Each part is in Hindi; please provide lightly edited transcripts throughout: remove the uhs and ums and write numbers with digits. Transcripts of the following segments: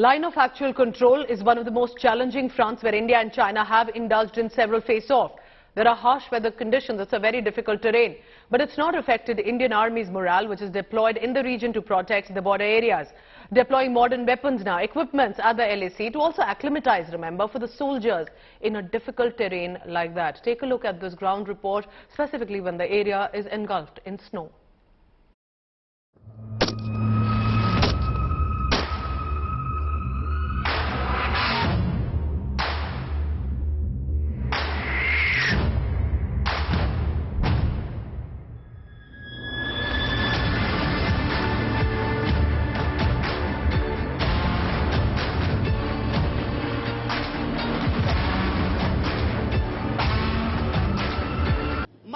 Line of actual control is one of the most challenging fronts where India and China have indulged in several face-off. There are harsh weather conditions. It's a very difficult terrain. But it's not affected Indian Army's morale, which is deployed in the region to protect the border areas. Deploying modern weapons now, equipments at the LAC to also acclimatize, remember, for the soldiers in a difficult terrain like that. Take a look at this ground report, specifically when the area is engulfed in snow.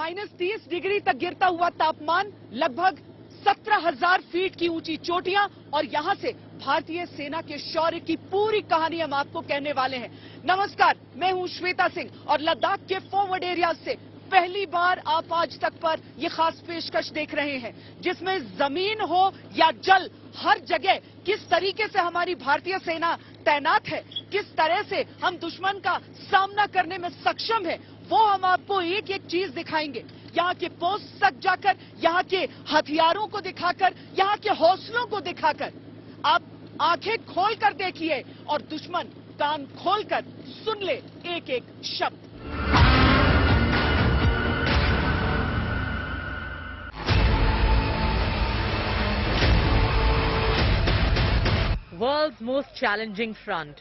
-30 degree तक गिरता हुआ तापमान, लगभग 17,000 फीट की ऊंची चोटियां और यहां से भारतीय सेना के शौर्य की पूरी कहानी हम आपको कहने वाले हैं। नमस्कार, मैं हूं श्वेता सिंह और लद्दाख के फॉरवर्ड एरिया से पहली बार आप आज तक पर यह खास पेशकश देख रहे हैं, जिसमें जमीन हो या जल, हर जगह किस तरीके से हमारी भारतीय सेना तैनात है, किस तरह से हम दुश्मन का सामना करने में सक्षम है, वो हम आपको एक एक चीज दिखाएंगे। यहाँ के पोस्ट तक जाकर, यहाँ के हथियारों को दिखाकर, यहाँ के हौसलों को दिखाकर आप आंखें खोलकर देखिए और दुश्मन कान खोलकर सुन ले एक एक शब्द। World's most challenging front.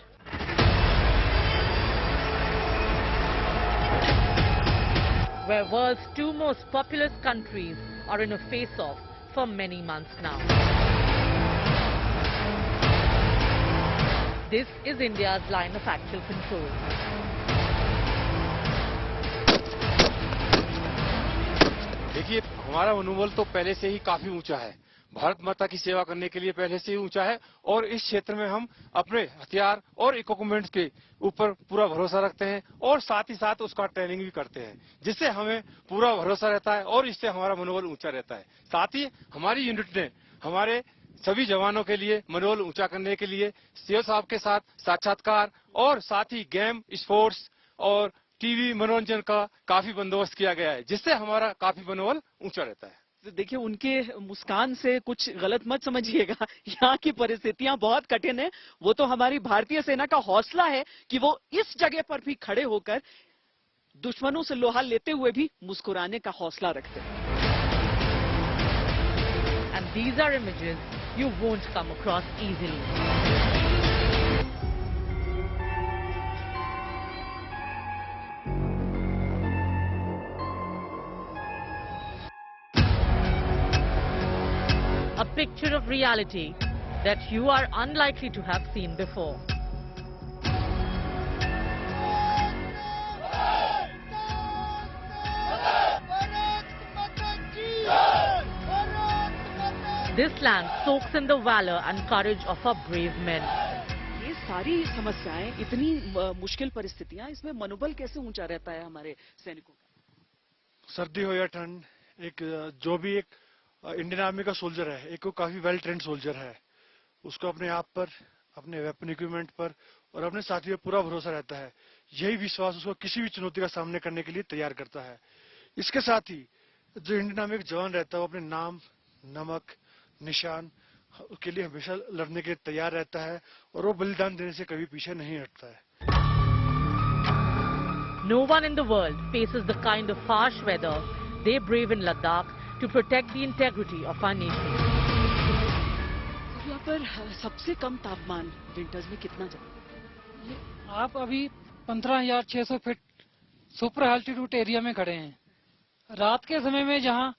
Where world's two most populous countries are in a face-off for many months now. This is India's line of actual control. देखिए, हमारा मनोबल तो पहले से ही काफी ऊंचा है। भारत माता की सेवा करने के लिए पहले से ही ऊंचा है और इस क्षेत्र में हम अपने हथियार और इक्विपमेंट्स के ऊपर पूरा भरोसा रखते हैं और साथ ही साथ उसका ट्रेनिंग भी करते हैं, जिससे हमें पूरा भरोसा रहता है और इससे हमारा मनोबल ऊंचा रहता है। साथ ही हमारी यूनिट ने हमारे सभी जवानों के लिए मनोबल ऊंचा करने के लिए सीओ साहब के साथ साक्षात्कार और साथ ही गेम, स्पोर्ट्स और टीवी मनोरंजन का काफी बंदोबस्त किया गया है, जिससे हमारा काफी मनोबल ऊंचा रहता है। देखिए, उनके मुस्कान से कुछ गलत मत समझिएगा, यहाँ की परिस्थितियां बहुत कठिन है। वो तो हमारी भारतीय सेना का हौसला है कि वो इस जगह पर भी खड़े होकर दुश्मनों से लोहा लेते हुए भी मुस्कुराने का हौसला रखते हैं। And these are images you won't come across easily. A picture of reality that you are unlikely to have seen before. This land soaks in the valor and courage of our brave men. ये सारी समस्याएं, इतनी मुश्किल परिस्थितियां, इसमें मनोबल कैसे ऊंचा रहता है हमारे सैनिकों का? सर्दी हो या ठंड, जो भी एक इंडियन आर्मी का सोल्जर है, एक काफी वेल ट्रेंड सोल्जर है, उसको अपने आप पर, अपने वेपन इक्विपमेंट पर और अपने साथियों पर पूरा भरोसा रहता है। यही विश्वास उसको किसी भी चुनौती का सामना करने के लिए तैयार करता है। इसके साथ ही जो इंडियन आर्मी का जवान रहता है, वो अपने नाम, नमक, निशान के लिए हमेशा लड़ने के लिए तैयार रहता है और वो बलिदान देने से कभी पीछे नहीं हटता है। No one in the world faces the kind of harsh weather they brave in Ladakh to protect the integrity of our nation. यहाँ पर सबसे कम तापमान विंटर्स में कितना जाता है? आप अभी 15,600 फीट सुपर एल्टीट्यूड एरिया में खड़े हैं। रात के समय में जहाँ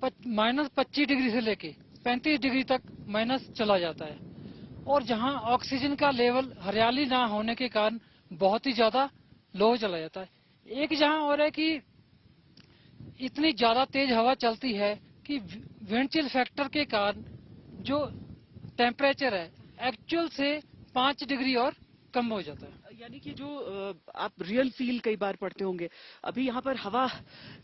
-25 डिग्री से लेके 35 डिग्री तक माइनस चला जाता है और जहाँ ऑक्सीजन का लेवल हरियाली ना होने के कारण बहुत ही ज्यादा लो चला जाता है। एक जहाँ और है कि इतनी ज्यादा तेज हवा चलती है कि विंड चिल फैक्टर के कारण जो टेम्परेचर है एक्चुअल से 5 डिग्री और कम हो जाता है। यानी कि जो आप रियल फील कई बार पढ़ते होंगे, अभी यहाँ पर हवा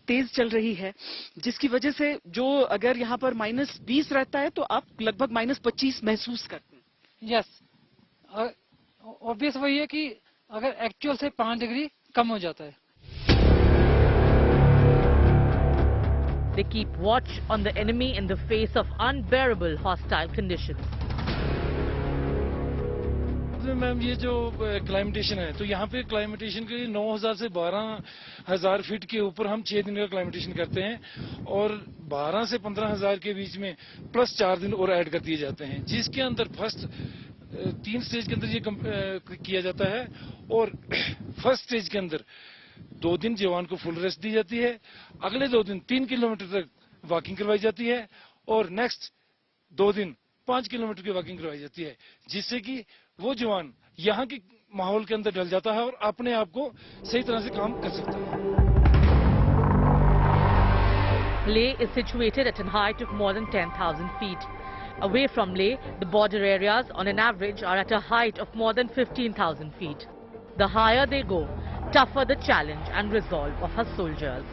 तेज चल रही है, जिसकी वजह से जो अगर यहाँ पर -20 रहता है तो आप लगभग -25 महसूस करते हैं। यस, ऑब्वियस वही है कि अगर एक्चुअल से 5 डिग्री कम हो जाता है। They keep watch on the enemy in the face of unbearable hostile conditions. Ma'am ये जो क्लाइमेटेशन है, तो यहाँ पे क्लाइमेटेशन के लिए 9,000 से 12,000 फीट के ऊपर हम 6 दिन का क्लाइमेटेशन करते हैं और 12 से 15,000 के बीच में प्लस 4 दिन और ऐड कर दिए जाते हैं, जिसके अंदर फर्स्ट 3 स्टेज के अंदर ये किया जाता है। और फर्स्ट स्टेज के अंदर 2 दिन जवान को फुल रेस्ट दी जाती है, अगले 2 दिन 3 किलोमीटर तक वॉकिंग करवाई जाती है और नेक्स्ट 2 दिन 5 किलोमीटर की वॉकिंग करवाई जाती है, जिससे कि वो जवान यहाँ के माहौल के अंदर ढल जाता है और अपने आप को सही तरह से काम कर सकता है। Leh is situated at a height of more than 10,000 feet. Away from Leh, the border areas on an average are at a height of more than 15,000 feet. The higher they go, tougher the challenge and resolve of our soldiers.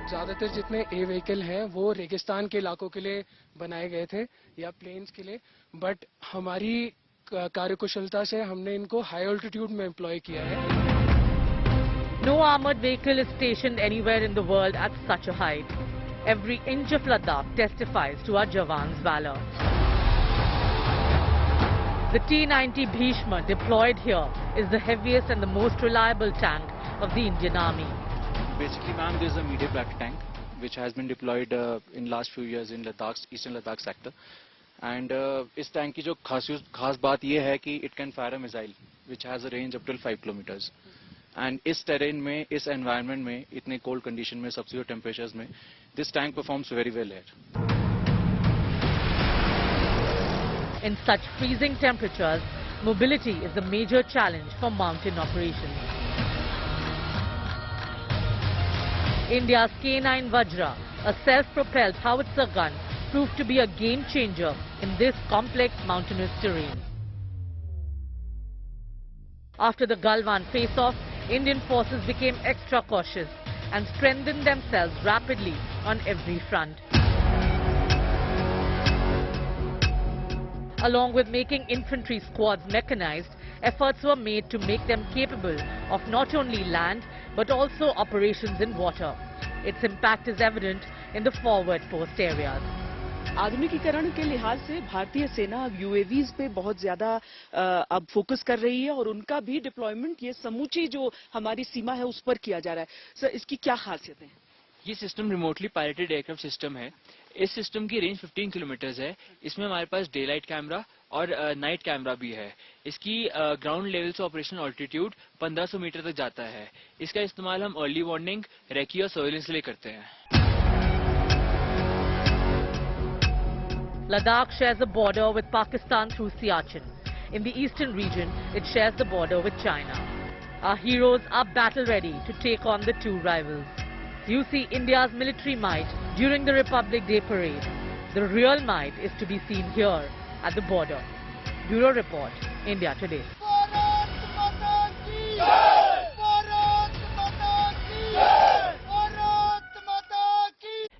ज़्यादातर जितने ए व्हीकल हैं वो रेगिस्तान के इलाकों के लिए बनाए गए थे या प्लेन्स के लिए, बट हमारी कार्यकुशलता से हमने इनको हाई ऑल्टीट्यूड में एम्प्लॉय किया है। No armored vehicle is stationed anywhere in the world at such a height. Every inch of Ladakh testifies to our jawans' valor. The T-90 Bhishma deployed here is the heaviest and the most reliable tank of the Indian Army. Basically, ma'am, there is a medium black tank which has been deployed in last few years in Ladakh, eastern Ladakh sector. And इस टैंक की जो खास बात ये है कि it can fire a missile which has a range up till 5 kilometers. And इस terrain में, इस environment में, इतने cold condition में, sub-zero temperatures में, this tank performs very well here. In such freezing temperatures, mobility is a major challenge for mountain operations. India's K9 Vajra, a self-propelled howitzer gun, proved to be a game changer in this complex mountainous terrain. After the Galwan face-off, Indian forces became extra cautious and strengthened themselves rapidly on every front. Along with making infantry squads mechanized, efforts were made to make them capable of not only land but also operations in water. Its impact is evident in the forward post areas. आधुनिकीकरण के लिहाज से भारतीय सेना अब यूएवीज पे बहुत ज्यादा अब फोकस कर रही है और उनका भी डिप्लॉयमेंट ये समूची जो हमारी सीमा है उस पर किया जा रहा है। सर, इसकी क्या खासियत है? ये system remotely piloted aircraft system है। इस सिस्टम की रेंज 15 किलोमीटर्स है। इसमें हमारे पास डे लाइट कैमरा और नाइट कैमरा भी है। इसकी ग्राउंड लेवल से ऑपरेशन ऑल्टीट्यूड 1500 मीटर तक जाता है। इसका इस्तेमाल हम अर्ली वार्निंग, रेकी और सर्वेलेंस के लिए करते हैं। Ladakh shares a border with Pakistan through Siachen. In the eastern region, it shares the border with China. Our heroes are battle ready to take on the two rivals. You see India's military might during the Republic Day parade. The real might is to be seen here at the border. Bureau Report, India Today.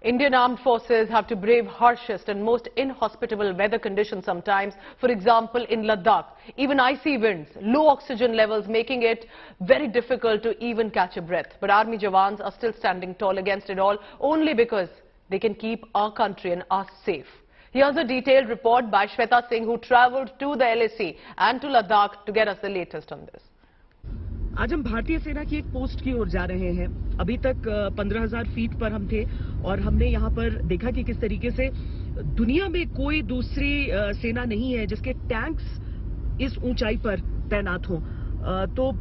Indian armed forces have to brave harshest and most inhospitable weather conditions sometimes. For example, in Ladakh, even icy winds, low oxygen levels making it very difficult to even catch a breath. But army jawans are still standing tall against it all only because they can keep our country and us safe. Here's a detailed report by Shweta Singh, who travelled to the LAC and to Ladakh to get us the latest on this. आज हम भारतीय सेना की एक पोस्ट की ओर जा रहे हैं। अभी तक 15,000 फीट पर हम थे और हमने यहाँ पर देखा कि किस तरीके से दुनिया में कोई दूसरी सेना नहीं है जिसके टैंक्स इस ऊंचाई पर तैनात हों। तो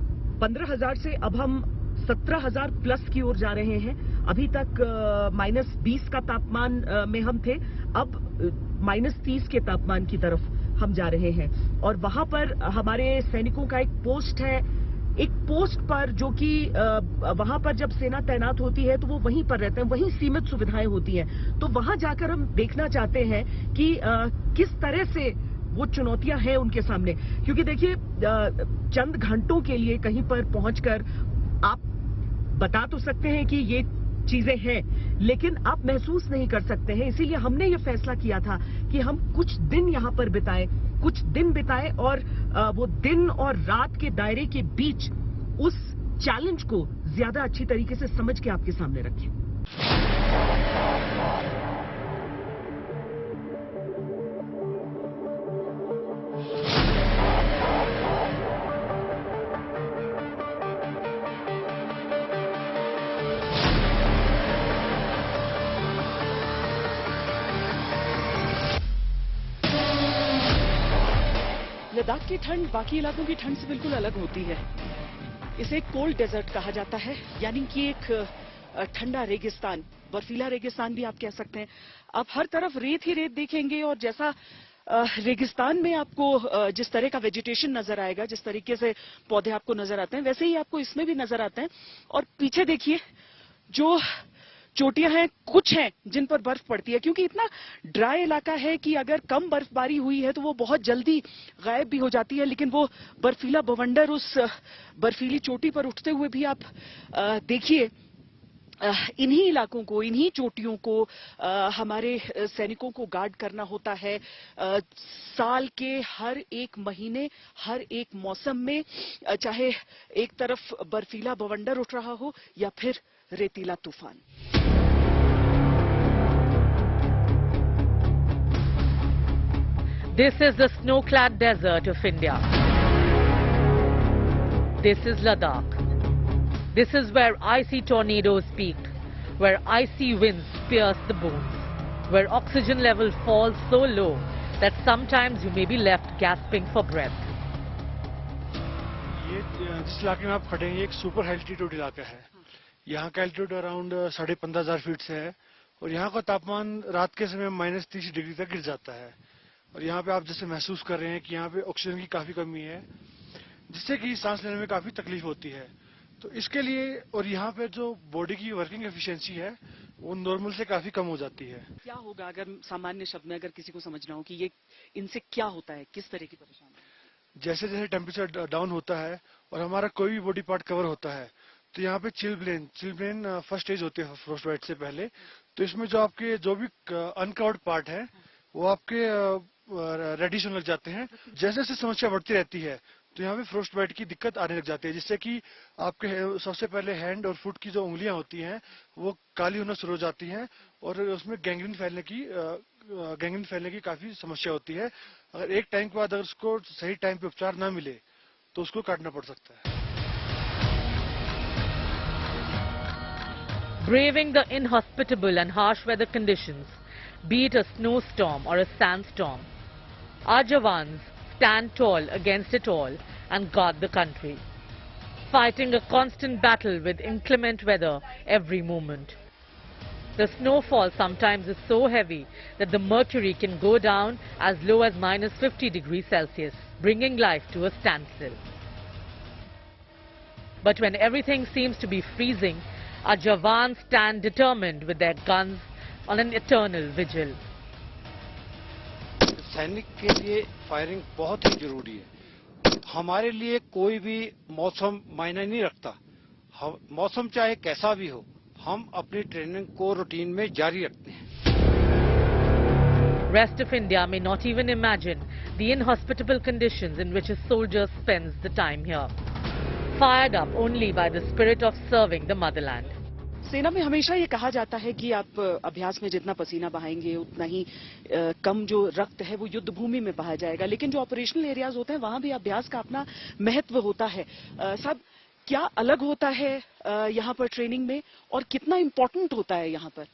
15,000 से अब हम 17,000 प्लस की ओर जा रहे हैं। अभी तक -20 का तापमान में हम थे, अब -30 के तापमान की तरफ हम जा रहे हैं। और वहां पर हमारे सैनिकों का एक पोस्ट है, एक पोस्ट पर जो कि वहां पर जब सेना तैनात होती है तो वो वहीं पर रहते हैं, वहीं सीमित सुविधाएं होती हैं। तो वहां जाकर हम देखना चाहते हैं कि किस तरह से वो चुनौतियां हैं उनके सामने। क्योंकि देखिए, चंद घंटों के लिए कहीं पर पहुंचकर आप बता तो सकते हैं कि ये चीजें हैं, लेकिन आप महसूस नहीं कर सकते हैं। इसीलिए हमने ये फैसला किया था कि हम कुछ दिन यहाँ पर बिताएं, कुछ दिन बिताए और वो दिन और रात के दायरे के बीच उस चैलेंज को ज्यादा अच्छी तरीके से समझ के आपके सामने रखें। लद्दाख की ठंड बाकी इलाकों की ठंड से बिल्कुल अलग होती है। इसे कोल्ड डेजर्ट कहा जाता है, यानी कि एक ठंडा रेगिस्तान, बर्फीला रेगिस्तान भी आप कह सकते हैं। आप हर तरफ रेत ही रेत देखेंगे और जैसा रेगिस्तान में आपको जिस तरह का वेजिटेशन नजर आएगा, जिस तरीके से पौधे आपको नजर आते हैं, वैसे ही आपको इसमें भी नजर आते हैं। और पीछे देखिए जो चोटियां हैं, कुछ हैं जिन पर बर्फ पड़ती है, क्योंकि इतना ड्राई इलाका है कि अगर कम बर्फबारी हुई है तो वो बहुत जल्दी गायब भी हो जाती है। लेकिन वो बर्फीला बवंडर उस बर्फीली चोटी पर उठते हुए भी आप देखिए। इन्हीं इलाकों को, इन्हीं चोटियों को हमारे सैनिकों को गार्ड करना होता है साल के हर एक महीने, हर एक मौसम में, चाहे एक तरफ बर्फीला बवंडर उठ रहा हो या फिर रेतीला तूफान। This is the snow-clad desert of India. This is Ladakh. This is where icy tornadoes peak, where icy winds pierce the bones, where oxygen level falls so low that sometimes you may be left gasping for breath. ये जिस इलाके में आप खड़े हैं, ये एक सुपर एल्टीट्यूड इलाका है। यहाँ का एल्टीट्यूड अराउंड 15,500 फीट से है और यहाँ का तापमान रात के समय -30 डिग्री तक गिर जाता है। और यहाँ पे आप जैसे महसूस कर रहे हैं कि यहाँ पे ऑक्सीजन की काफी कमी है, जिससे कि सांस लेने में काफी तकलीफ होती है। तो इसके लिए और यहाँ पे जो बॉडी की वर्किंग एफिशिएंसी है वो नॉर्मल से काफी कम हो जाती है। क्या होगा अगर सामान्य शब्द में अगर किसी को समझना हो कि ये इनसे क्या होता है, किस तरह की परेशानी? जैसे जैसे टेम्परेचर डाउन होता है और हमारा कोई भी बॉडी पार्ट कवर होता है, तो यहाँ पे चिलब्लेन फर्स्ट स्टेज होती है फ्रोस्ट बाइट से पहले। तो इसमें जो आपके जो भी अनकवर्ड पार्ट है वो आपके रेडिश होने लग जाते हैं। जैसे जैसे समस्या बढ़ती रहती है तो यहाँ पे फ्रोस्ट बाइट की दिक्कत आने लग जाती है, जिससे कि आपके सबसे पहले हैंड और फुट की जो उंगलियां होती हैं वो काली होना शुरू हो जाती हैं और उसमें गैंग्रीन फैलने की काफी समस्या होती है। अगर एक टाइम के बाद अगर उसको सही टाइम पे उपचार ना मिले तो उसको काटना पड़ सकता है। Braving the inhospitable and harsh weather conditions, be it a snowstorm or a sandstorm, our Jawans stand tall against it all and guard the country, fighting a constant battle with inclement weather every moment. The snowfall sometimes is so heavy that the mercury can go down as low as -50 degrees Celsius, bringing life to a standstill. But when everything seems to be freezing, our Jawans stand determined with their guns on an eternal vigil. सैनिक के लिए फायरिंग बहुत ही जरूरी है। हमारे लिए कोई भी मौसम मायने नहीं रखता, मौसम चाहे कैसा भी हो, हम अपनी ट्रेनिंग को रूटीन में जारी रखते हैं। Rest of India may not even imagine the inhospitable conditions in which a soldier spends the time here, fired up only by the spirit of serving the motherland. सेना में हमेशा ये कहा जाता है कि आप अभ्यास में जितना पसीना बहाएंगे उतना ही कम जो रक्त है वो युद्ध भूमि में बहा जाएगा। लेकिन जो ऑपरेशनल एरियाज होते हैं वहां भी अभ्यास का अपना महत्व होता है। साहब, क्या अलग होता है यहाँ पर ट्रेनिंग में और कितना इम्पोर्टेंट होता है यहाँ पर?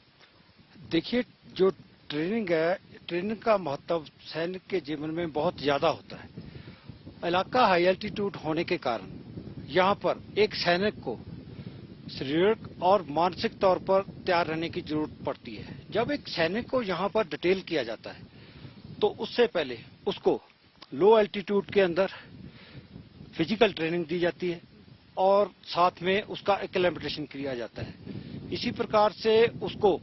देखिए, जो ट्रेनिंग है, ट्रेनिंग का महत्व सैनिक के जीवन में बहुत ज्यादा होता है। इलाका हाई एल्टीट्यूड होने के कारण यहाँ पर एक सैनिक को शारीरिक और मानसिक तौर पर तैयार रहने की जरूरत पड़ती है। जब एक सैनिक को यहाँ पर डिटेल किया जाता है तो उससे पहले उसको लो एल्टीट्यूड के अंदर फिजिकल ट्रेनिंग दी जाती है और साथ में उसका एक्लेमेटेशन किया जाता है। इसी प्रकार से उसको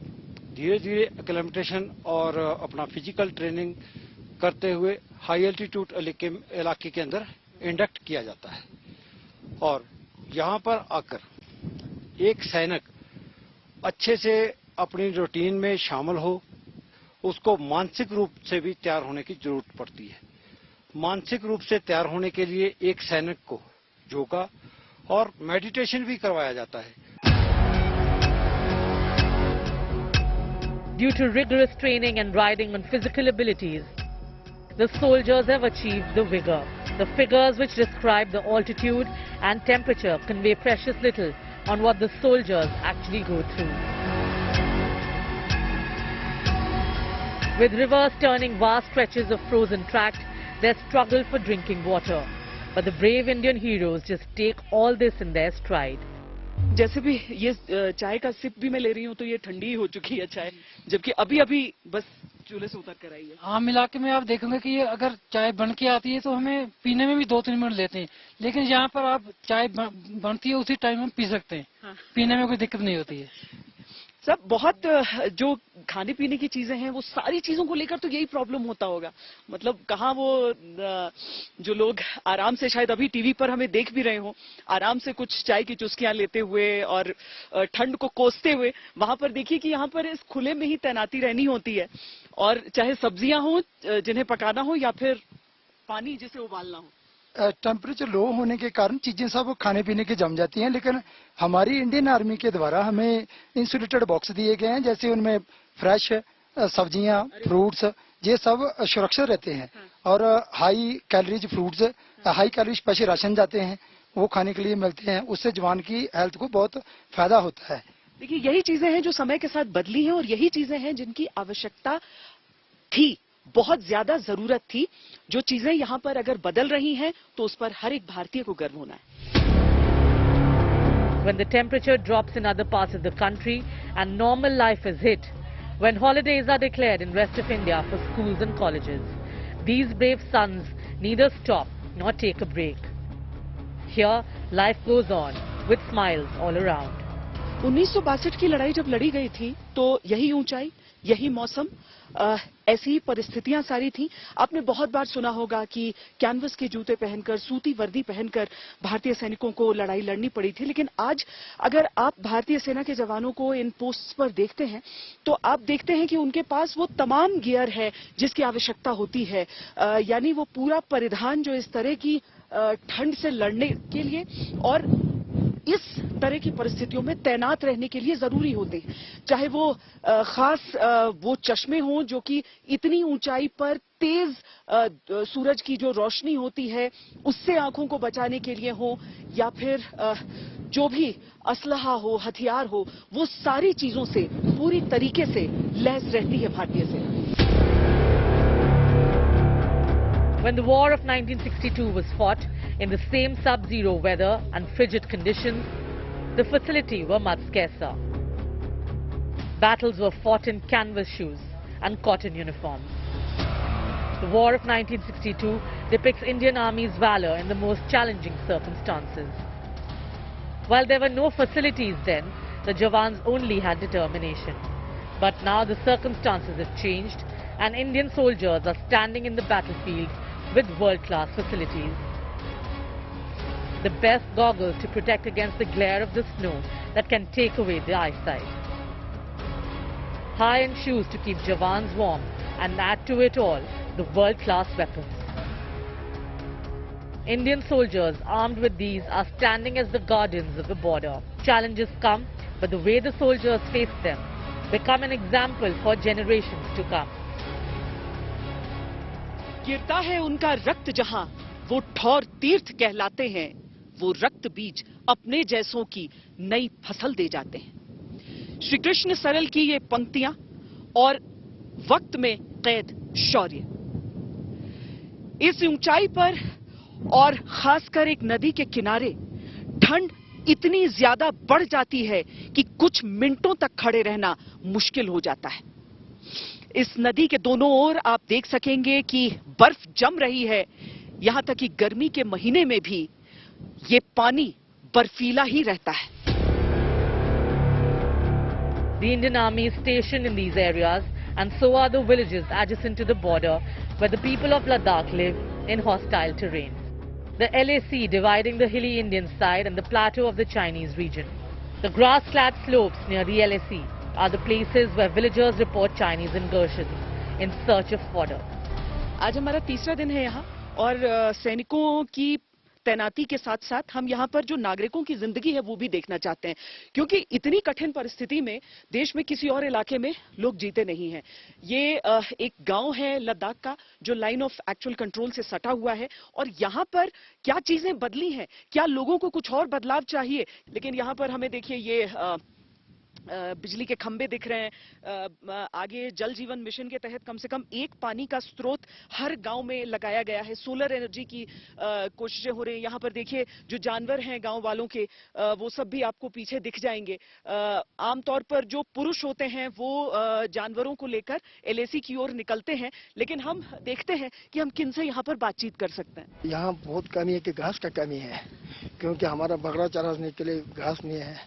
धीरे धीरे एक्लेमेटेशन और अपना फिजिकल ट्रेनिंग करते हुए हाई एल्टीट्यूड इलाके के अंदर इंडक्ट किया जाता है। और यहाँ पर आकर एक सैनिक अच्छे से अपनी रूटीन में शामिल हो, उसको मानसिक रूप से भी तैयार होने की जरूरत पड़ती है। मानसिक रूप से तैयार होने के लिए एक सैनिक को योगा और मेडिटेशन भी करवाया जाता है। Due to rigorous training and riding on physical abilities, the soldiers have achieved the vigor. The figures which describe the altitude and temperature convey precious little on what the soldiers actually go through. With rivers turning vast stretches of frozen tract, their struggle for drinking water. But the brave Indian heroes just take all this in their stride. जैसे भी ये चाय का सिप भी मैं ले रही हूँ तो ये ठंडी हो चुकी है चाय, जबकि अभी अभी बस चूल्हे से उतर कर आई है। आम इलाके में आप देखेंगे कि ये अगर चाय बन के आती है तो हमें पीने में भी 2-3 मिनट लेते हैं, लेकिन यहाँ पर आप चाय बनती है उसी टाइम हम पी सकते हैं। हाँ। पीने में कोई दिक्कत नहीं होती है। सब बहुत जो खाने पीने की चीजें हैं वो सारी चीजों को लेकर तो यही प्रॉब्लम होता होगा। मतलब कहाँ वो जो लोग आराम से शायद अभी टीवी पर हमें देख भी रहे हो, आराम से कुछ चाय की चुस्कियां लेते हुए और ठंड को कोसते हुए, वहां पर देखिए कि यहाँ पर इस खुले में ही तैनाती रहनी होती है, और चाहे सब्जियां हो जिन्हें पकाना हो या फिर पानी जिसे उबालना हो। टेम्परेचर लो होने के कारण चीजें सब खाने पीने की जम जाती हैं, लेकिन हमारी इंडियन आर्मी के द्वारा हमें इंसुलेटेड बॉक्स दिए गए हैं, जैसे उनमें फ्रेश सब्जियां, फ्रूट्स, ये सब सुरक्षित रहते हैं। और high calories fruits, high calorie special ration जाते हैं, वो खाने के लिए मिलते हैं, उससे जवान की हेल्थ को बहुत फायदा होता है। देखिए यही चीजें हैं जो समय के साथ बदली हैं, और यही चीजें हैं जिनकी आवश्यकता थी, बहुत ज्यादा जरूरत थी। जो चीजें यहाँ पर अगर बदल रही हैं तो उस पर हर एक भारतीय को गर्व होना है। When the temperature drops in other parts of the country and normal life is hit, when holidays are declared in rest of India for schools and colleges, these brave sons neither stop nor take a break. Here, life goes on with smiles all around. 1962 की लड़ाई जब लड़ी गई थी तो यही ऊंचाई, यही मौसम, ऐसी ही परिस्थितियां सारी थी। आपने बहुत बार सुना होगा कि कैनवस के जूते पहनकर, सूती वर्दी पहनकर भारतीय सैनिकों को लड़ाई लड़नी पड़ी थी। लेकिन आज अगर आप भारतीय सेना के जवानों को इन पोस्ट्स पर देखते हैं तो आप देखते हैं कि उनके पास वो तमाम गियर है जिसकी आवश्यकता होती है, यानी वो पूरा परिधान जो इस तरह की ठंड से लड़ने के लिए और इस तरह की परिस्थितियों में तैनात रहने के लिए जरूरी होते हैं। चाहे वो खास वो चश्मे हों जो कि इतनी ऊंचाई पर तेज सूरज की जो रोशनी होती है उससे आंखों को बचाने के लिए हो, या फिर जो भी असलहा हो, हथियार हो, वो सारी चीजों से पूरी तरीके से लैस रहती है भारतीय सेना। When the war of 1962 was fought in the same sub-zero weather and frigid conditions, the facility were much scarcer. Battles were fought in canvas shoes and cotton uniforms. The war of 1962 depicts Indian Army's valor in the most challenging circumstances. While there were no facilities then, the Jawans only had determination. But now the circumstances have changed and Indian soldiers are standing in the battlefield with world-class facilities. The best goggles to protect against the glare of the snow that can take away the eyesight. High-end shoes to keep Jawans warm, and add to it all the world-class weapons. Indian soldiers armed with these are standing as the guardians of the border. Challenges come, but the way the soldiers face them become an example for generations to come. गिरता है उनका रक्त जहां, वो ठौर तीर्थ कहलाते हैं, वो रक्त बीज अपने जैसों की नई फसल दे जाते हैं। श्री कृष्ण सरल की ये पंक्तियां और वक्त में कैद शौर्य। इस ऊंचाई पर और खासकर एक नदी के किनारे ठंड इतनी ज्यादा बढ़ जाती है कि कुछ मिनटों तक खड़े रहना मुश्किल हो जाता है। इस नदी के दोनों ओर आप देख सकेंगे कि बर्फ जम रही है, यहां तक कि गर्मी के महीने में भी ये पानी बर्फीला ही रहता है। The Indian Army is stationed in these areas, and so are the villages adjacent to the border where the people of Ladakh live in hostile terrain. The LAC dividing the hilly Indian side and the plateau of the Chinese region. The grass-clad slopes near the LAC are the places where villagers report Chinese incursions in search of fodder. आज हमारा तीसरा दिन है यहाँ और सैनिकों की तैनाती के साथ साथ हम यहाँ पर जो नागरिकों की जिंदगी है वो भी देखना चाहते हैं, क्योंकि इतनी कठिन परिस्थिति में देश में किसी और इलाके में लोग जीते नहीं हैं। ये एक गांव है लद्दाख का जो लाइन ऑफ एक्चुअल कंट्रोल से सटा हुआ है, और यहाँ पर क्या चीजें बदली हैं, क्या लोगों को कुछ और बदलाव चाहिए। लेकिन यहाँ पर हमें देखिए ये बिजली के खंभे दिख रहे हैं। आगे जल जीवन मिशन के तहत कम से कम एक पानी का स्रोत हर गांव में लगाया गया है। सोलर एनर्जी की कोशिशें हो रही हैं। यहाँ पर देखिए जो जानवर हैं गांव वालों के, वो सब भी आपको पीछे दिख जाएंगे। आमतौर पर जो पुरुष होते हैं वो जानवरों को लेकर एलएसी की ओर निकलते हैं, लेकिन हम देखते हैं कि हम किनसे यहाँ पर बातचीत कर सकते हैं। यहाँ बहुत कमी है कि घास का कमी है, क्योंकि हमारा बकरा चराने के लिए घास नहीं है।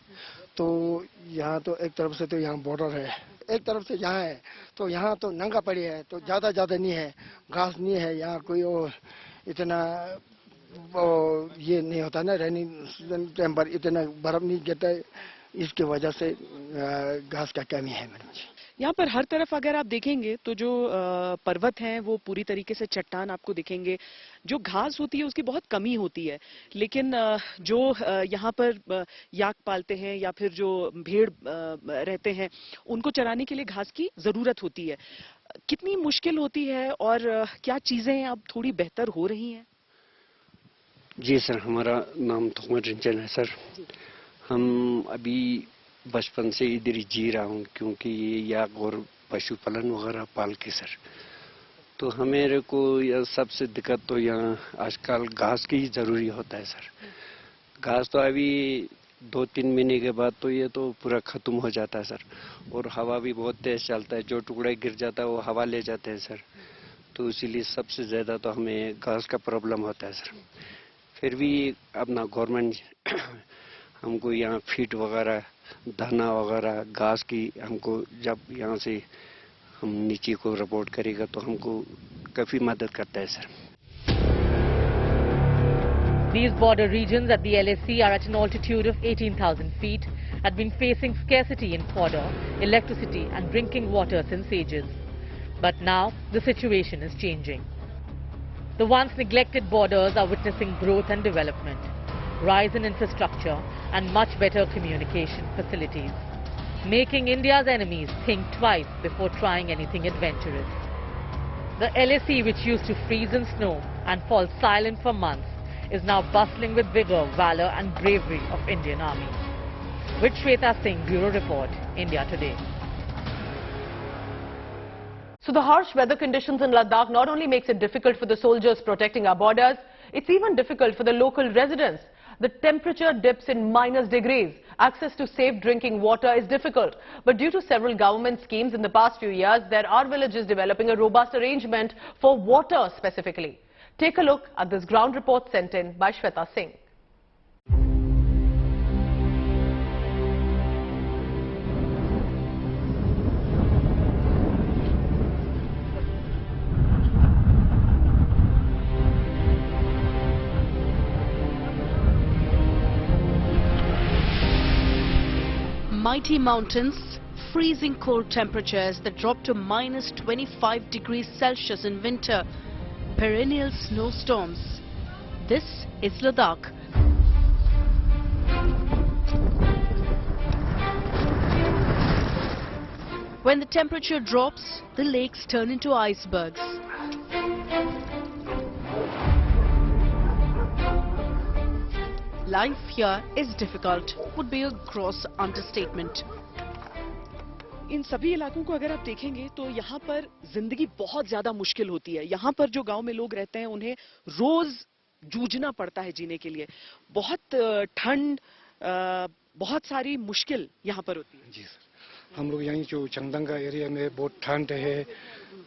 तो यहाँ तो एक तरफ से तो यहाँ बॉर्डर है, एक तरफ से यहाँ है, तो यहाँ तो नंगा पड़ी है, तो ज्यादा नहीं है, घास नहीं है यहाँ कोई। और इतना ये नहीं होता ना, रेनी टाइम पर इतना बर्फ नहीं गिरता, इसकी वजह से घास का कमी है मैडम जी। यहाँ पर हर तरफ अगर आप देखेंगे तो जो पर्वत हैं वो पूरी तरीके से चट्टान आपको दिखेंगे। जो घास होती है उसकी बहुत कमी होती है, लेकिन जो यहाँ पर याक पालते हैं या फिर जो भेड़ रहते हैं उनको चराने के लिए घास की जरूरत होती है। कितनी मुश्किल होती है और क्या चीजें अब थोड़ी बेहतर हो रही हैं? जी सर, हमारा नाम थोमर रिंचन है सर। हम अभी बचपन से इधर ही जी रहा हूँ, क्योंकि ये याक और पशुपालन वगैरह पाल के सर। तो हमें को यह सबसे दिक्कत तो यहाँ आजकल घास की ही जरूरी होता है सर। घास तो अभी 2-3 महीने के बाद तो ये तो पूरा खत्म हो जाता है सर। और हवा भी बहुत तेज चलता है, जो टुकड़ा गिर जाता है वो हवा ले जाते हैं सर। तो इसीलिए सबसे ज्यादा तो हमें घास का प्रॉब्लम होता है सर। फिर भी अपना गवर्नमेंट हमको यहाँ फीड वगैरह, दाना वगैरह, घास की हमको जब यहाँ से हम नीचे को रिपोर्ट करेगा तो हमको काफी मदद करता है sir. These border regions at the LAC are at an altitude of 18,000 feet, had been facing scarcity in fodder, electricity and drinking water since ages. But now the situation is changing. The once neglected borders are witnessing growth and development, rise in infrastructure and much better communication facilities, making India's enemies think twice before trying anything adventurous. The LAC, which used to freeze in snow and fall silent for months, is now bustling with vigor, valor and bravery of Indian Army. With Shweta Singh, Bureau Report, India Today. So the harsh weather conditions in Ladakh not only makes it difficult for the soldiers protecting our borders, it's even difficult for the local residents. The temperature dips in -degrees. Access to safe drinking water is difficult. But due to several government schemes in the past few years, there are villages developing a robust arrangement for water specifically. Take a look at this ground report sent in by Shweta Singh. Mighty mountains, freezing cold temperatures that drop to -25 degrees Celsius in winter, perennial snowstorms. This is Ladakh. When the temperature drops, the lakes turn into icebergs. Life here is difficult, would be a gross understatement. इन सभी इलाकों को अगर आप देखेंगे तो यहाँ पर जिंदगी बहुत ज्यादा मुश्किल होती है। यहाँ पर जो गांव में लोग रहते हैं उन्हें रोज जूझना पड़ता है जीने के लिए। बहुत ठंड, बहुत सारी मुश्किल यहाँ पर होती है। जी सर, हम लोग यहीं जो चंदंगा एरिया में बहुत ठंड है,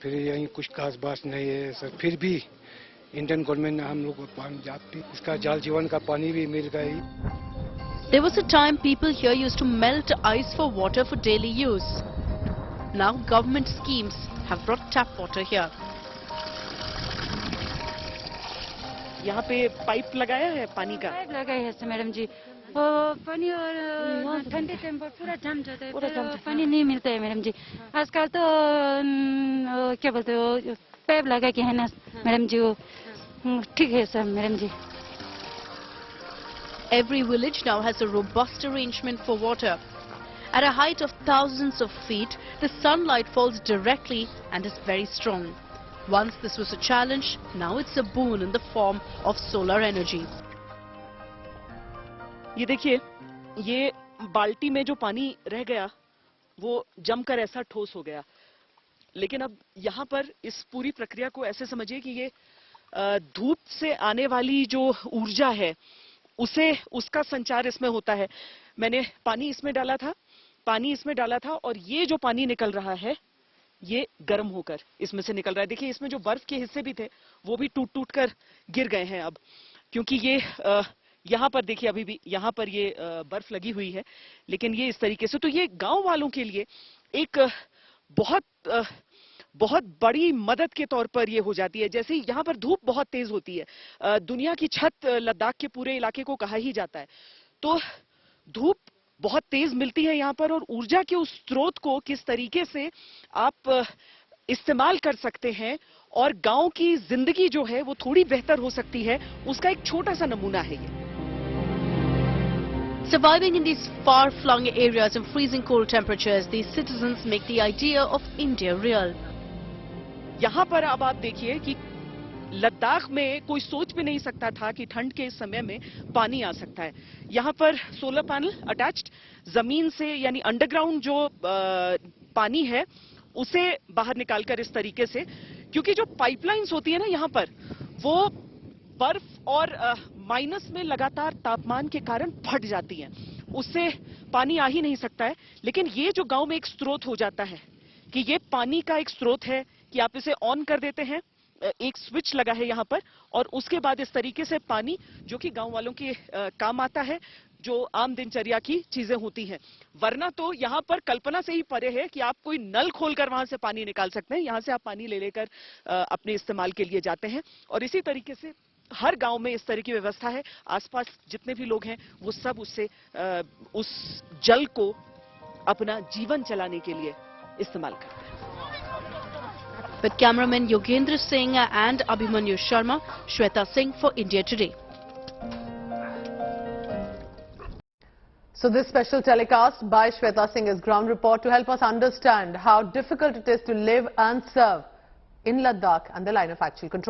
फिर यहीं कुछ खास बात नहीं है सर। फिर भी इंडियन गवर्नमेंट ने हम लोग को पानी इसका जल जीवन का पानी भी मिल गई। There was a time people here used to melt ice for water for daily use. Now government schemes have brought tap water here. यहाँ पे पाइप लगाया है पानी का? पाइप लगाया है मैडम जी। पानी और ठंडे टाइम पर पूरा जम जाता है, पानी नहीं मिलता है मैडम जी। आजकल तो क्या बोलते हो, पाइप लगा के है ना मैडम जी, ठीक है sir madam ji. Every village now has a robust arrangement for water. At a height of thousands of feet, the sunlight falls directly and is very strong. Once this was a challenge, now it's a boon in the form of solar energy. ये देखिए, ये बाल्टी में जो पानी रह गया वो जमकर ऐसा ठोस हो गया, लेकिन अब यहाँ पर इस पूरी प्रक्रिया को ऐसे समझिए कि ये धूप से आने वाली जो ऊर्जा है उसका संचार इसमें होता है। मैंने पानी इसमें डाला था और ये जो पानी निकल रहा है ये गर्म होकर इसमें से निकल रहा है। देखिए इसमें जो बर्फ के हिस्से भी थे वो भी टूट कर गिर गए हैं अब, क्योंकि ये यहाँ पर देखिए अभी भी यहाँ पर ये बर्फ लगी हुई है, लेकिन ये इस तरीके से, तो ये गांव वालों के लिए एक बहुत बड़ी मदद के तौर पर ये हो जाती है। जैसे यहाँ पर धूप बहुत तेज होती है, दुनिया की छत लद्दाख के पूरे इलाके को कहा ही जाता है, तो धूप बहुत तेज मिलती है यहाँ पर, और ऊर्जा के उस स्रोत को किस तरीके से आप इस्तेमाल कर सकते हैं और गांव की जिंदगी जो है वो थोड़ी बेहतर हो सकती है, उसका एक छोटा सा नमूना है ये। Surviving in these far-flung areas in freezing cold temperatures, these citizens make the idea of India real. यहाँ पर अब आप देखिए कि लद्दाख में कोई सोच भी नहीं सकता था कि ठंड के इस समय में पानी आ सकता है। यहाँ पर सोलर पैनल अटैच्ड, जमीन से यानी अंडरग्राउंड जो पानी है उसे बाहर निकालकर इस तरीके से, क्योंकि जो पाइपलाइंस होती है ना यहाँ पर, वो बर्फ और माइनस में लगातार तापमान के कारण फट जाती हैं, उससे पानी आ ही नहीं सकता है। लेकिन ये जो गांव में एक स्रोत हो जाता है कि ये पानी का एक स्रोत है कि आप इसे ऑन कर देते हैं, एक स्विच लगा है यहाँ पर, और उसके बाद इस तरीके से पानी जो कि गांव वालों के काम आता है, जो आम दिनचर्या की चीजें होती हैं। वरना तो यहाँ पर कल्पना से ही परे है कि आप कोई नल खोलकर वहां से पानी निकाल सकते हैं, यहाँ से आप पानी ले लेकर अपने इस्तेमाल के लिए जाते हैं। और इसी तरीके से हर गांव में इस तरह की व्यवस्था है, आसपास जितने भी लोग हैं वो सब उससे उस जल को अपना जीवन चलाने के लिए इस्तेमाल करते हैं। With cameramen Yogendra Singh and Abhimanyu Sharma, Shweta Singh for India Today. So this special telecast by Shweta Singh is ground report to help us understand how difficult it is to live and serve in Ladakh and the line of actual control.